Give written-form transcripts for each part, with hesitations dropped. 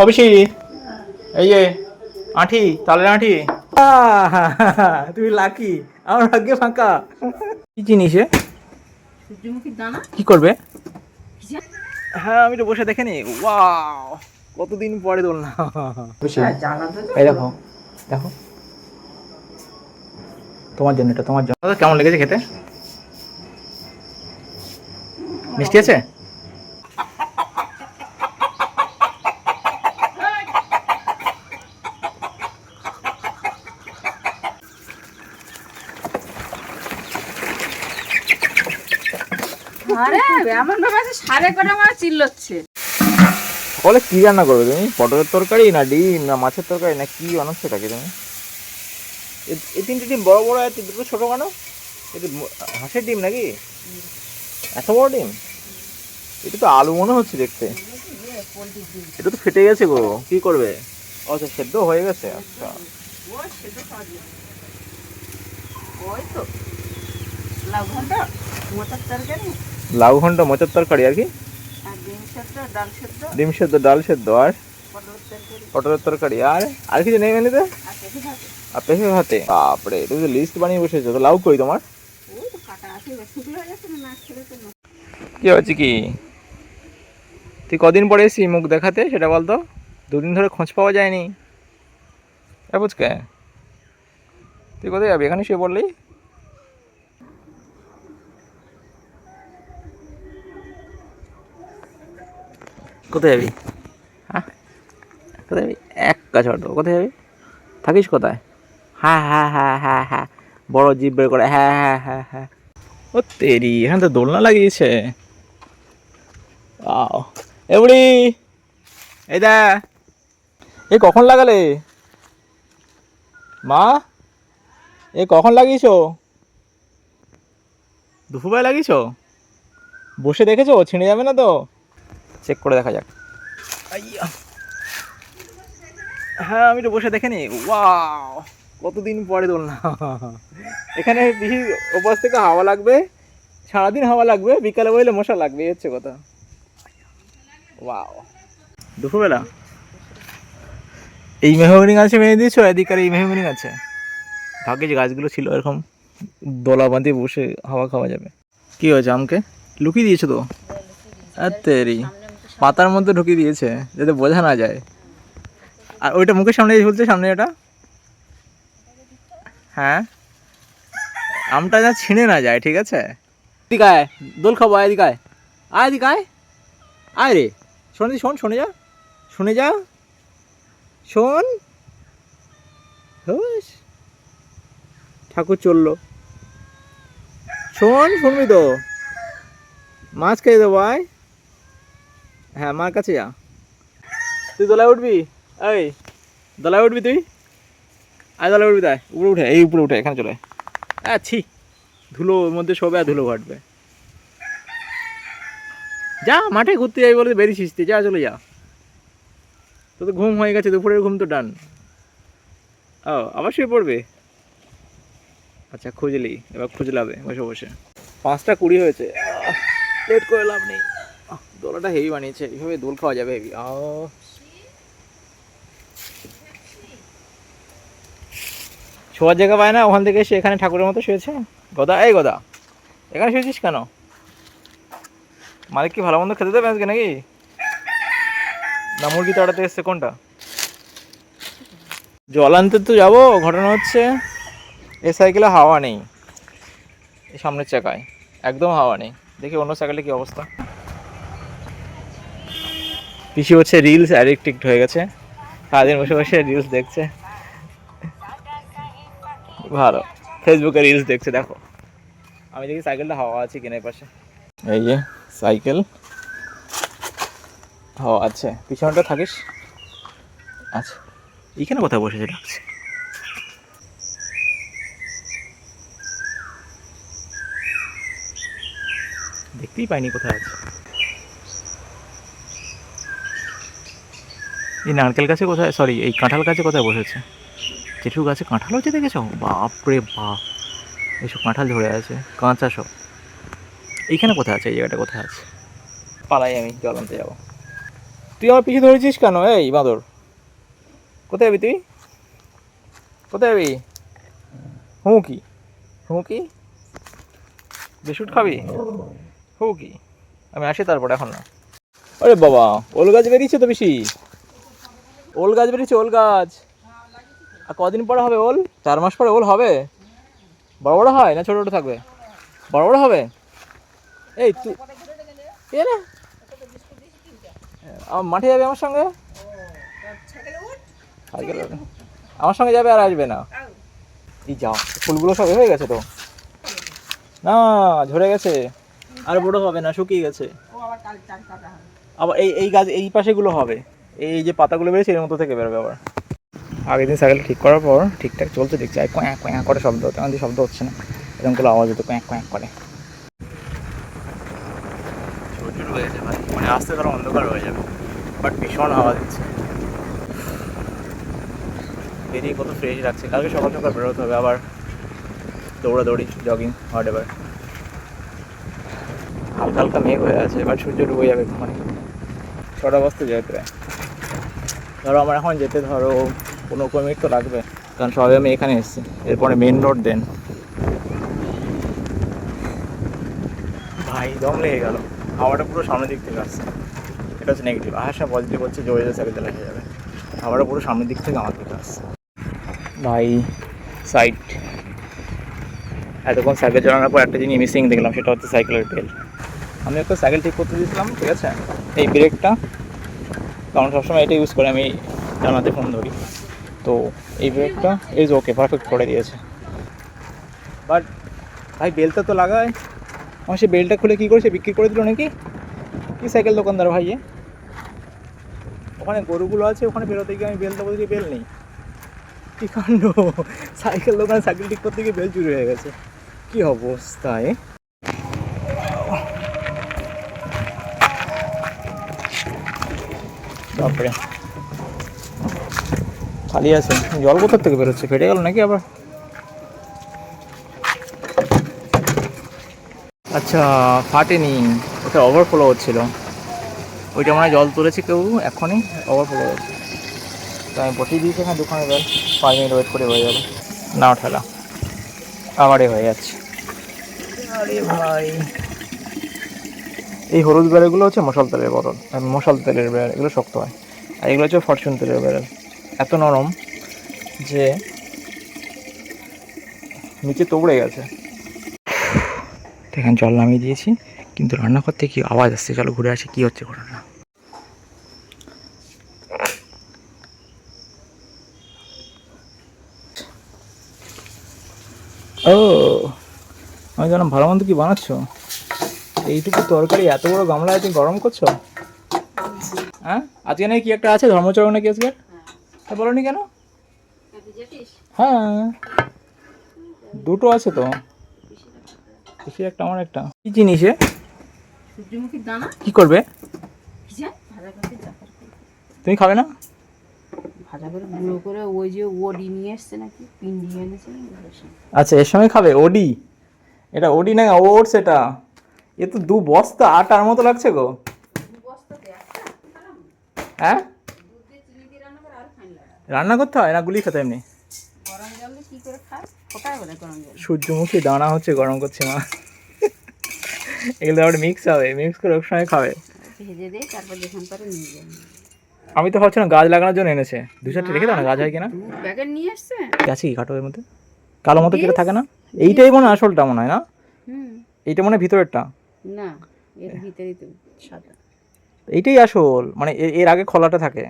অবশ্যই এই যে আঁঠি, তালের আঁঠি। তুমি লাকি, আমার ভাগ্যে ফাঁকা। কি জিনিস সূর্যমুখীর দানা। কি করবে? হ্যাঁ আমি তো বসে দেখে নি। ওয়াও, কতদিন পরে দোলনা। এই দেখো দেখো, তোমার জন্য, এটা তোমার জন্য। কেমন লেগেছে খেতে? মিষ্টি আছে? আরে এমন ভাবে আছে সাড়ে কটা মাছ চিল্লাচ্ছে। বলে কি রান্না করবে তুমি? পটলের তরকারি না ডিম না মাছের তরকারি না কি বানাচ্ছো এটাকে তুমি? এই তিনটে ডিম বড় বড়, আছে দুটো ছোট কেন? এটা হাঁসের ডিম নাকি? এত বড় ডিম? এটা তো আলু মনে হচ্ছে দেখতে। এটা তো ফেটে গেছে গো, কি করবে? আচ্ছা সেদ্ধ হয়ে গেছে, আচ্ছা। ওই তো লাউ ঘন্টা, মোটার তরকারি, লাউ ঘন্টা, মোচার তরকারি আর কি? আর ডিম সেদ্ধ, ডাল সেদ্ধ, ডিম সেদ্ধ, ডাল সেদ্ধ আর পটলের তরকারি, পটলের তরকারি আর কিছু নেই মেনুতে? আর পেঁপে ভাজা। আর পেঁপে ভাতে? বাপরে, তুমি তো লিস্ট বানিয়ে বসেছো। তো লাউ কই তোমার? ওই তো কাটা আছে, শুকনো হয়ে গেছে না ছেড়ে তো না। কি হচ্ছে কি? তুই কদিন পরে এসি মুখ দেখাতে সেটা বলতো? দুদিন ধরে খোঁজ পাওয়া যায়নি। বুঝকে তুই কোথায় যাবি? এখানে শুয়ে পড়লি? কোথায় যাবি? হ্যাঁ কোথায় যাবি? এক কাজ হতো, কোথায় যাবি? থাকিস কোথায়? হ্যাঁ হ্যাঁ হ্যাঁ হ্যাঁ হ্যাঁ, বড় জিভ বের করে হ্যাঁ হ্যাঁ হ্যাঁ হ্যাঁ। ও তেরি, এখানে তো দোলনা লাগিয়েছে। এ বুড়ি, এই দা, এ কখন লাগালে মা? এ কখন লাগিয়েছো? দুপুরবেলা লাগিয়েছো? বসে দেখেছো ছিঁড়ে যাবে না তো? চেক করে দেখা যাক। আইয়া, হ্যাঁ আমি তো বসে দেখে নি। ওয়াও, কতদিন পরে দোলনা। এখানে বেশি ওপাশ থেকে হাওয়া লাগবে, সারাদিন হাওয়া লাগবে, বিকালে বইলে মশা লাগবে, এই হচ্ছে কথা। ওয়াও, দুপুরবেলা এই মেহগনি গাছে মেনে দিয়েছো, এদিকে আর এই মেহগনি গাছে। ভাগ্যে যে গাছগুলো ছিল এরকম দোলা বাঁধিয়ে বসে হাওয়া খাওয়া যাবে। কি হয়েছে, আমকে লুকিয়ে দিয়েছো তো? তেরি, পাতার মধ্যে ঢুকিয়ে দিয়েছে যাতে বোঝা না যায়। আর ওইটা মুখের সামনে ঝুলছে, সামনে এটা। হ্যাঁ, আমটা যা ছিঁড়ে না যায়, ঠিক আছে? এদিকে আয়, দোল খাবো, আয় এদিকে আয়, আয় এদিকে আয়, আয় রে। শোন শোন, শুনে যা, শুনে যা, শোন। হুস, ঠাকুর চললো, শোন, শুনবি তো? মাছ খেয়ে দেবো, আয়। হ্যাঁ মার কাছে যা। তুই দোলায় উঠবি? এই দোলায় উঠবি তুই? আয় দোলায় উঠবি, তাই উপরে উঠে, এই উপরে উঠে, এখানে চলে আছি। ধুলোর মধ্যে শোবে আর ধুলো ঘাটবে। যা মাঠে ঘুরতে যাই বলে বেরিয়েছিস তুই, যা চলে যা। তো তো ঘুম হয়ে গেছে, দুপুরের ঘুম তো ডান। ও আবার শুয়ে পড়বে? আচ্ছা খুঁজলি, এবার খুঁজলাবে বসে বসে। 5টা 20 হয়েছে, লেট করে লাভ নেই। দোলাটা হেভি বানিয়েছে, এইভাবে দোল খাওয়া যাবে হেভি। শোয়ার জায়গা পায় না, ওখান থেকে এসে এখানে ঠাকুরের মতো শুয়েছে। গদা, এই গদা, এখানে শুয়েছিস কেন? মালিক কি ভালো মন্দ খেতে দেবে আজকে নাকি? না মুরগি তাড়াতে এসছে, কোনটা? জল আনতে তো যাবো, ঘটনা হচ্ছে এই সাইকেলে হাওয়া নেই, এই সামনের চাকায় একদম হাওয়া নেই। দেখি অন্য সাইকেলে কি অবস্থা। পিসি হচ্ছে রিলস অ্যাডিক্টেড হয়ে গেছে, সারাদিন বসে বসে রিলস দেখছে। ভালো, ফেসবুকে রিলস দেখছে। দেখো আমি দেখি সাইকেলটা হাওয়া আছে কিনা পাশে। এই যে সাইকেল হাওয়া আছে, পিছনটা থাকিস। আচ্ছা এইখানে কোথায় বসেছে ডাকছে? দেখতেই পাইনি কোথায় আছে। এই নারকেল গাছে কোথায়, সরি এই কাঁঠাল গাছে কোথায় বসেছে? জেঠু গাছে কাঁঠাল হচ্ছে, দেখেছো? বাপরে বাপ, এইসব কাঁঠাল ধরে আছে কাঁচা সব। এইখানে কোথায় আছে? এই জায়গাটা কোথায় আছে? পালাই, আমি জল আনতে যাবো। তুই আমার পিছু ধরেছিস কেন? এই বাঁদর, কোথায় যাবি তুই? কোথায় যাবি? কি কি বিস্কুট খাবি? কি আমি আসি তারপরে, এখন না। আরে বাবা, ওল গাছ বেরিয়েছে তো বেশি। ওল গাছ বেরিয়েছে, ওল গাছ। আর কদিন পরে হবে ওল? 4 মাস পরে ওল হবে? বড় বড় হয় না ছোট ছোট থাকবে? বড় বড় হবে। এই তুই এ রে, আমার মাঠে যাবে আমার সঙ্গে? সাইকেলে ওঠে। আমার সঙ্গে যাবে আর আসবে না। এই যাও, ফুলগুলো সব হয়ে গেছে তো না, ঝরে গেছে। আর বড় হবে না, শুকিয়ে গেছে। আবার এই এই গাছ এই পাশেগুলো হবে। এই যে পাতাগুলো বেরোছে এর মতো থেকে বেরোবে আবার। আগের দিন সাইকেল ঠিক করার পর ঠিকঠাক চলছে দেখছি, আর কোঁয়া কোঁয়া করে শব্দ হতো, এখন শব্দ হচ্ছে না। এরকম করে আওয়াজ হতো কোঁয়া কোঁয়া করে। শুরু হয়ে গেছে ভাই, মানে আস্তে ধরো অন্ধকার হয়ে যাবে, বাট ভীষণ হাওয়া দিচ্ছে। বেরিয়ে কত ফ্রেশ লাগছে। কালকে সকাল সকাল বেরোতে হবে আবার, দৌড়াদৌড়ি, জগিং, হোয়াট এভার। হালকা হালকা মেঘ হয়ে আছে, এবার সূর্য ডুবে যাবে মানে 6টা বাজতে যায় প্রায়। ধরো আমার এখন যেতে ধরো 15 মিনিট তো লাগবে, কারণ সবাই আমি এখানে এসেছি। এরপরে মেন রোড দেন। ভাই দম লেগে গেল, হাওয়াটা পুরো সামনের দিক থেকে আসছে। এটা হচ্ছে নেগেটিভ। আশা পজিটিভ হচ্ছে যে ওই সাইকেলটা লেগে যাবে। হাওয়াটা পুরো সামনের দিক থেকে আমার দিকে আসছে। ভাই সাইড, এতক্ষণ সাইকেল চালানোর পর একটা জিনিস মিসিং দেখলাম, সেটা হচ্ছে সাইকেলের তেল। আমি একটা সাইকেল ঠিক করতে দিয়েছিলাম, ঠিক আছে, এই ব্রেকটা, কারণ সবসময় এটা ইউজ করে আমি জানাতে ফোন ধরি, তো এই ব্রেকটা ইজ ওকে, পারফেক্ট করে দিয়েছে। বাট ভাই বেলটা তো লাগায়, আমার সে বেলটা খুলে কী করেছে, বিক্রি করে দিল নাকি? কি সাইকেল দোকানদার ভাই এ? ওখানে গরুগুলো আছে, ওখানে বেরোতে গিয়ে আমি বেল দেবো, দিয়ে বেল নেই। কী কাণ্ড, সাইকেল দোকানে সাইকেল ঠিক করতে গিয়ে বেল চুরি হয়ে গেছে। কী অবস্থায়! তারপরে খালি আছে, জল কোথার থেকে বেরোচ্ছে? ফেটে গেল নাকি আবার? আচ্ছা, ফাটেনি, ওটা ওভারফ্লো হচ্ছিল। ওইটা মানে জল তুলেছি কেউ এখনই, ওভারফ্লো হচ্ছে। তো আমি বসিয়ে দিয়েছি এখানে দোকানে বেল, 5 মিনিট ওয়েট করে হয়ে যাবে। না ঠেলা আবারই হয়ে যাচ্ছে। আরে ভাই, এই হলুদ বেড়াগুলো হচ্ছে মশাল তেলের বোতল, মশাল তেলের বেড়াল, এগুলো শক্ত হয়। আর এগুলো হচ্ছে ফরচুন তেলের বেড়াল, এত নরম যে নিচে তোবড়ে গেছে। এখানে জল নামিয়ে দিয়েছি, কিন্তু রান্নাঘর থেকে কি আওয়াজ আসছে, চলো ঘুরে আসি কি হচ্ছে ঘটনা। ও, আমি জানাম ভালো মন্দ কি বানাচ্ছ? এইটুকু তরকারি এত বড় গামলায় তুমি গরম করছো? হ্যাঁ, আজকে নাকি কি একটা আছে, ধর্মচরণ নাকি আজকে? তা বলোনি কেন? হ্যাঁ, দুটো আছে তো, বেশি একটা আমার একটা। কি জিনিস এ? সূর্যমুখীর দানা। কি করবে? ভাজা করে তুমি খাবে না? ভাজা করে গুঁড়ো করে, ওই যে ওডি নিয়ে এসছে নাকি, পিন্ডি এনেছে। আচ্ছা, এর সঙ্গে খাবে ওডি? এটা ওডি না, ওটস এটা। এ তো 2 বস্তা আটার মতো লাগছে গো। হ্যাঁ, রান্না করতে হয় না গুলি খেতে এমনি? গরম জল কি করে খায়, ফোটায় বলে গরম জল। সূর্যমুখী দানা হচ্ছে গরম করছে মা, এগুলো আবার মিক্স হবে, মিক্স করে ওর সঙ্গে খাবে। ভেজে দিয়ে তারপর যেখান পারে নিয়ে যাবে। আমি তো ভাবছিলাম গাছ লাগানোর জন্য এনেছে, 2-4টা রেখে দাও না, গাছ হয় কিনা। প্যাকেট নিয়ে এসছে, গাছে কি কাটো এর মধ্যে কালো মতো যেটা থাকে না, এইটাই মনে হয় আসলটা, মনে হয় না? এইটা মনে হয় ভিতরেরটা। না, এর ভিতরেই তো সাদা। এইটাই আসল, মানে এর আগে খোলাটা থাকে,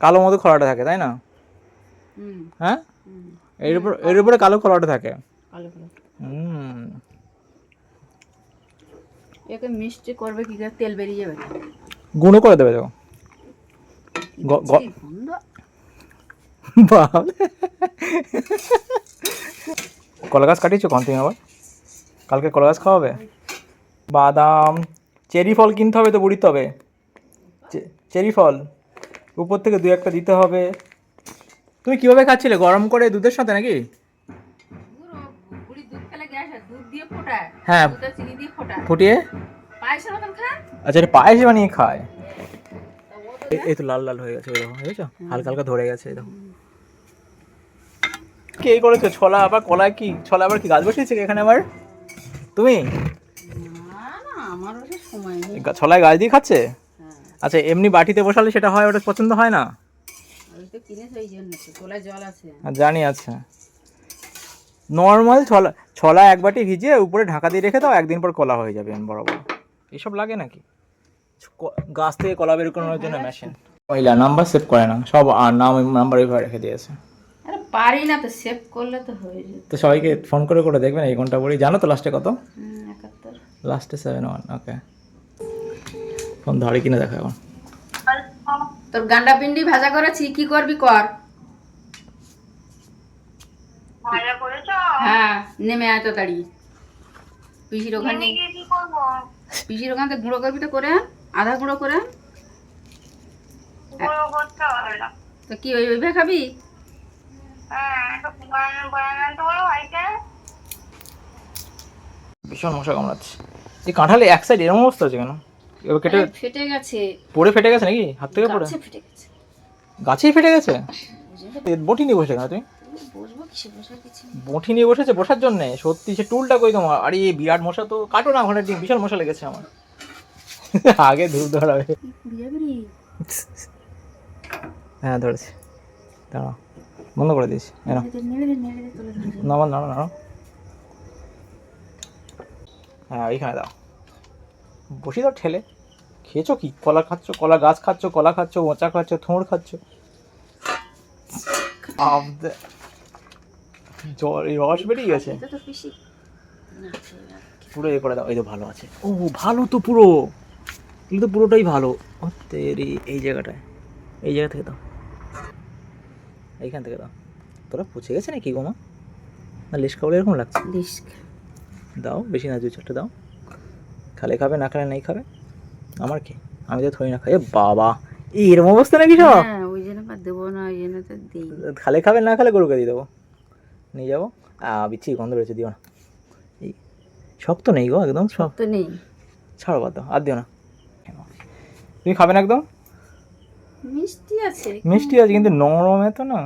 কালো মতো খোলাটা থাকে, তাই না? হ্যাঁ, এর উপরে কালো খোলাটা থাকে। কালো কালো। একে মিষ্টি করবে কি করে, তেল বেরিয়ে যাবে, গুঁড়ো করে দেবে দেখো। কলা গাছ কাটিয়েছো কখন তুমি আবার? কালকে কলা গাছ খাওয়াবে? বাদাম, চেরি ফল কিনতে হবে তো, বুড়িতে হবে চেরি ফল, উপর থেকে 2-1টা দিতে হবে। তুমি কিভাবে খাচ্ছিলে, গরম করে দুধের সাথে নাকি? হ্যাঁ, ফুটিয়ে। আচ্ছা, এটা পায়েস বানিয়ে খায়? এই তো লাল লাল হয়ে গেছে, ওই দেখো বুঝেছো, হালকা হালকা ধরে গেছে, এই দেখো। কে করেছো ছোলা আবার কলায়? কি ছোলা আবার কি গাছ বসিয়েছে এখানে আবার তুমি? না না, আমার ওটা সময় নেই। ছোলায় গাছ দিয়ে খাচ্ছে? হ্যাঁ, আচ্ছা, এমনি বাটিতে বসালে সেটা হয়, ওটা পছন্দ হয় না? ওই তো কিনেছে ওই জন্য তো, তোলায় জল আছে। জানি, আচ্ছা। নর্মাল ছোলা, ছোলা এক বাটি ভিজিয়ে উপরে ঢাকা দিয়ে রেখে দাও, একদিন পর কলা হয়ে যাবে বড় বড়। এসব লাগে নাকি? গাছ থেকে কলা বের করানোর জন্য মেশিন। মহিলা নাম্বার সেভ করে না, সব আর নাম্বার এইভাবে রেখে দিয়েছে। আরে পারি না তো, সেভ করলে তো হয়ে যেত। তো সবাইকে ফোন করে করে দেখবেন এই ঘন্টা বলি, জানো তো লাস্টে কত? 71। লাস্টে 71। ওকে, ফোন ধরে কিনা দেখো এখন। তোর গান্ডা পিন্ডি ভাজা করেছি, কি করবি কর। হ্যাঁ, নেমে আয় তো তাড়ি। পিসির ওখানে, পিসির ওখান থেকে গুঁড়ো করবি তো করে আন, আধা গুঁড়ো করে আন। তো কি ওইভাবে খাবি? ভীষণ মশা কামড়াচ্ছে। এই কাঁঠালে এক সাইড এরকম অবস্থা আছে কেন? এবার কেটে আরে ফেটে গেছে, পড়ে ফেটে গেছে নাকি হাত থেকে পড়ে? গাছে ফেটে গেছে। গাছেই ফেটে গেছে? বুঝলি? বটি নিয়ে বসে কেন তুমি? বসবো কিসে, বসার কিছু নেই। বটি নিয়ে বসেছে বসার জন্য? সত্যি সে টুলটা কই তোমার? আরে এই বিরাট মশা তো, কাটো না ওখানে, ডিম বিশাল মশা লেগেছে আমার। আগে ধূপ ধরাবে। হ্যাঁ ধরেছি, দাঁড়াও, বন্ধ করে দিয়েছি। এনো নামা, নাড়ো নাড়ো। হ্যাঁ এইখানে দাও, বসি দাও ঠেলে। খেয়েছো কি? কলা খাচ্ছ, কলা গাছ খাচ্ছ, কলা খাচ্ছ, মোচা খাচ্ছ, থোঁড় খাচ্ছ। জল এই রস বেরিয়ে গেছে পুরো, এ করে দাও। এই তো ভালো আছে। ও ভালো তো পুরো, এগুলো তো পুরোটাই ভালো। ও তেরি, এই জায়গাটায়, এই জায়গা থেকে দাও, এইখান থেকে দাও। তোরা পচে গেছে নাকি গোমা? না লেশ খাবলে এরকম লাগছে? দাও বেশি না, 2-4টা দাও। খালে খাবে, না খালে নাই খাবে, আমার কি, আমি তো থই না খাই। বাবা এই এরকম অবস্থা নাকি সব? হ্যাঁ, ওই জন্য দেবো না, ওই জন্য তো দিই। খালে খাবে, না খালে গরুকে দিয়ে দেবো, নিয়ে যাবো। বিচ্ছি গন্ধ রয়েছে, দিও না। এই শক্ত নেই গো একদম, সব তো নেই। ছাড়ো, বাদ দাও, আর দিও না। তুমি খাবে না একদম? মিষ্টি আছে, মিষ্টি আছে কিন্তু নরম এত না।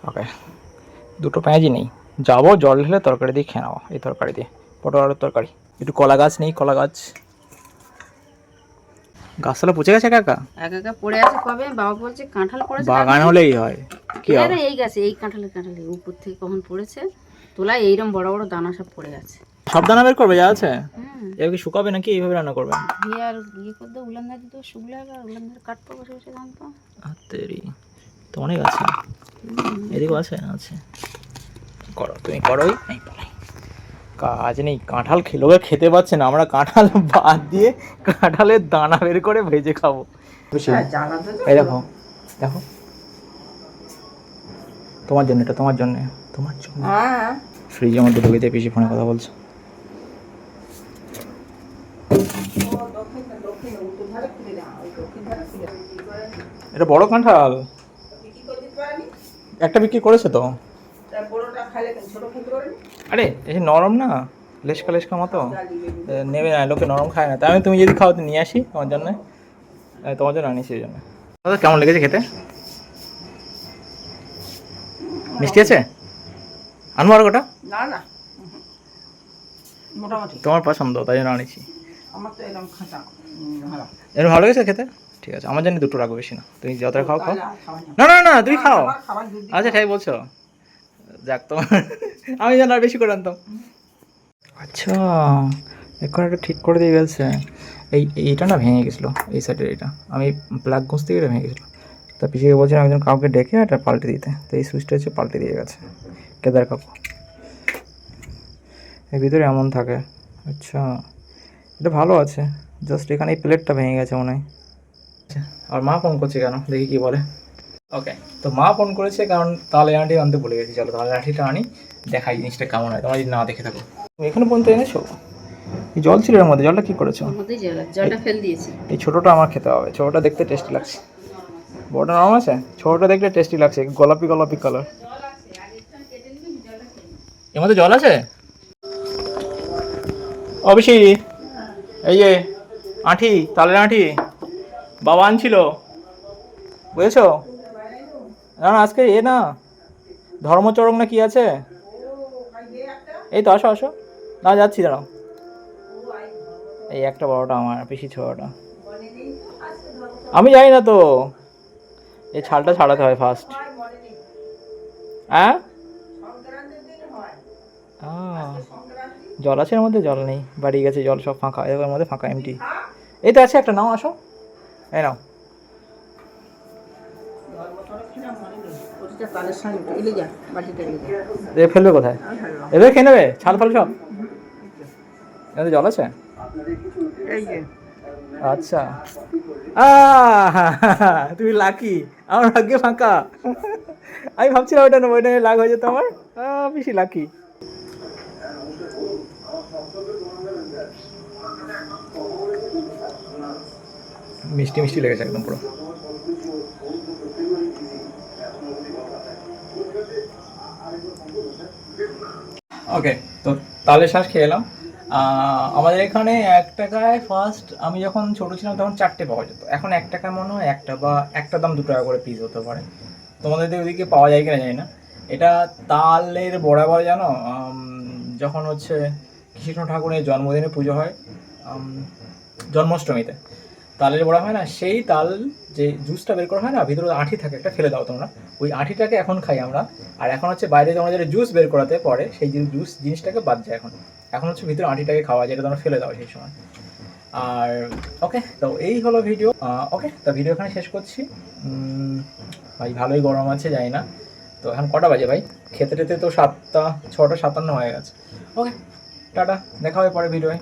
ওকে, দুটো পেঁয়াজি নেই, যাবো জল ঢেলে তরকারি দিয়ে খেয়ে নেবো। এই তরকারি দিয়ে পটল আলুর তরকারি। একটু কলা গাছ নেই, কলা গাছ, গাছতলা পচে গেছে একা একা। একা একা পড়ে আছে। কবে বাবা বলছে কাঁঠাল পড়েছে, বাগান হলেই হয় কি হবে? এই গাছে, এই কাঁঠালে উপর থেকে কখন পড়েছে, তোলায় এইরকম বড় বড় দানা সব পড়ে গেছে। সব দানা বের করবে যা আছে? হুম, এবার কি শুকাবে নাকি এইভাবে রান্না করবে? দিয়ে আর ইয়ে করে দেবো, উলান্দার দিতে শুকলে হবে, আর উলান্দার কাটবো বসে বসে জানতো। তেরি তো অনেক আছে, এদিকেও আছে, আছে। করো তুমি, করোই এই পালাই, কাজ নেই। কাঁঠাল লোকে খেতে পাচ্ছে না, আমরা কাঁঠাল বাদ দিয়ে কাঁঠালের দানা বের করে ভেজে খাবো। এই দেখো, দেখো তোমার জন্য, এটা তোমার জন্য, তোমার জন্য। ফ্রিজের মধ্যে ঢুকে দিয়ে পিসি ফোনে কথা বলছে। এটা বড় কাঁঠাল, একটা বিক্রি করেছে তো। আরে এই নরম না, লেশকা লেশকা মতো, নেবে না, লোকে নরম খায় না। তাই আমি, তুমি যদি খাও তো নিয়ে আসি তোমার জন্য, তোমার জন্য আনিস এই জন্য। দাদা কেমন লেগেছে খেতে? মিষ্টি আছে? আনবো আর গোটা? না না, মোটামুটি তোমার পছন্দ তাই জন্য আনিছি। আমার তো এরকম খাঁচা ভালো। এরকম ভালো লেগেছে খেতে? ঠিক আছে, আমার জন্য দুটো রাখবো, বেশি না। তুমি যতটা খাও খাও। না না না তুমি খাও। আচ্ছা তাই বলছো, যাক তোমার, আমি যেন আর বেশি করে আনতাম। আচ্ছা এখন একটা ঠিক করে দিয়ে গেছে। এইটা না ভেঙে গেছিলো, এই সাইডের এইটা, আমি প্লাগ গুঁজতে গেলে ভেঙে গেছিলো। তা পিছিয়ে বলছিলাম একজন কাউকে ডেকে এটা পাল্টে দিতে, তো এই সুইচটা হচ্ছে পাল্টে দিয়ে গেছে কেদার কাকু। এর ভিতরে এমন থাকে। আচ্ছা এটা ভালো আছে, জাস্ট এখানে এই প্লেটটা ভেঙে গেছে মনে হয়। আচ্ছা আর মা ফোন করছে কেন, দেখি কি বলে। ওকে, তো মা ফোন করেছে কারণ তালে আঁটি আনতে ভুলে গেছি। চলো তালে আঁটিটা আনি, দেখাই জিনিসটা কেমন হয়, তোমরা যদি না দেখে থাকো। তুমি এখানে পর্যন্ত এনেছো, এই জল ছিল এর মধ্যে, জলটা কি করেছো? জলটা ফেল দিয়েছি। এই ছোটোটা আমার খেতে হবে, ছোটোটা দেখতে টেস্টি লাগছে। বড়টা নরম আছে, ছোটোটা দেখতে টেস্টি লাগছে, গোলাপি গোলাপি কালার। এর মধ্যে জল আছে অবশ্যই। এই যে আঁটি, তালের আঁটি, বাবা আনছিল, বুঝেছো? না না আজকে এ না ধর্মচরক না কি আছে, এই তো আসো আসো, না যাচ্ছি দাঁড়াও। এই একটা বড়টা আমার, পিসি ছোড়াটা। আমি জানি না তো, এই ছালটা ছাড়াতে হয় ফার্স্ট। হ্যাঁ জল আছে এর মধ্যে? জল নেই, বাড়ি গেছে জল, সব ফাঁকা, এর মধ্যে ফাঁকা এমটি। এই তো আছে একটা, নাও আসো, এই নাও। এ ফেলবে কোথায়? এদের খেয়ে নেবে ছাল ফাল সব? এতে জল আছে? আচ্ছা তুমি লাকি, আমার ভাগ্যে ফাঁকা। আমি ভাবছিলাম ওইটা নেবো, ওইটা লাগ হয়ে যেত আমার। বেশি লাকি। মিষ্টি মিষ্টি লেগেছে একদম পুরো। ওকে, তো তালের শ্বাস খেয়ে এলাম। আমাদের এখানে 1 টাকায় ফার্স্ট আমি যখন ছোট ছিলাম তখন 4টে পাওয়া যেত, এখন 1 টাকা মনে হয় একটা, বা একটা দাম 2 টাকা করে পিস হতে পারে। তোমাদের ওইদিকে পাওয়া যায় কিনা জানি না। এটা তালের বড়া বলে, জানো? যখন হচ্ছে কৃষ্ণ ঠাকুরের জন্মদিনে পুজো হয়, জন্মাষ্টমীতে তালের বড়া হয় না, সেই তাল যে জুসটা বের করা হয় না, ভিতরে আঁঠি থাকে একটা, ফেলে দাও তোমরা, ওই আঁঠিটাকে এখন খাই আমরা। আর এখন হচ্ছে বাইরে তোমরা যেটা জুস বের করাতে পরে, সেই জুস জিনিসটাকে বাদ যায় এখন, এখন হচ্ছে ভিতরে আঁঠিটাকে খাওয়া, যেটা তোমরা ফেলে দাও সেই সময়। আর ওকে, তো এই হলো ভিডিও। ওকে, তো ভিডিও এখানে শেষ করছি। ভাই ভালোই গরম আছে, জানি না তো এখন কটা বাজে ভাই, খেতে টেতে তো 6টা 57 হয়ে গেছে। ওকে, টাটা, দেখা হবে পরে ভিডিওয়।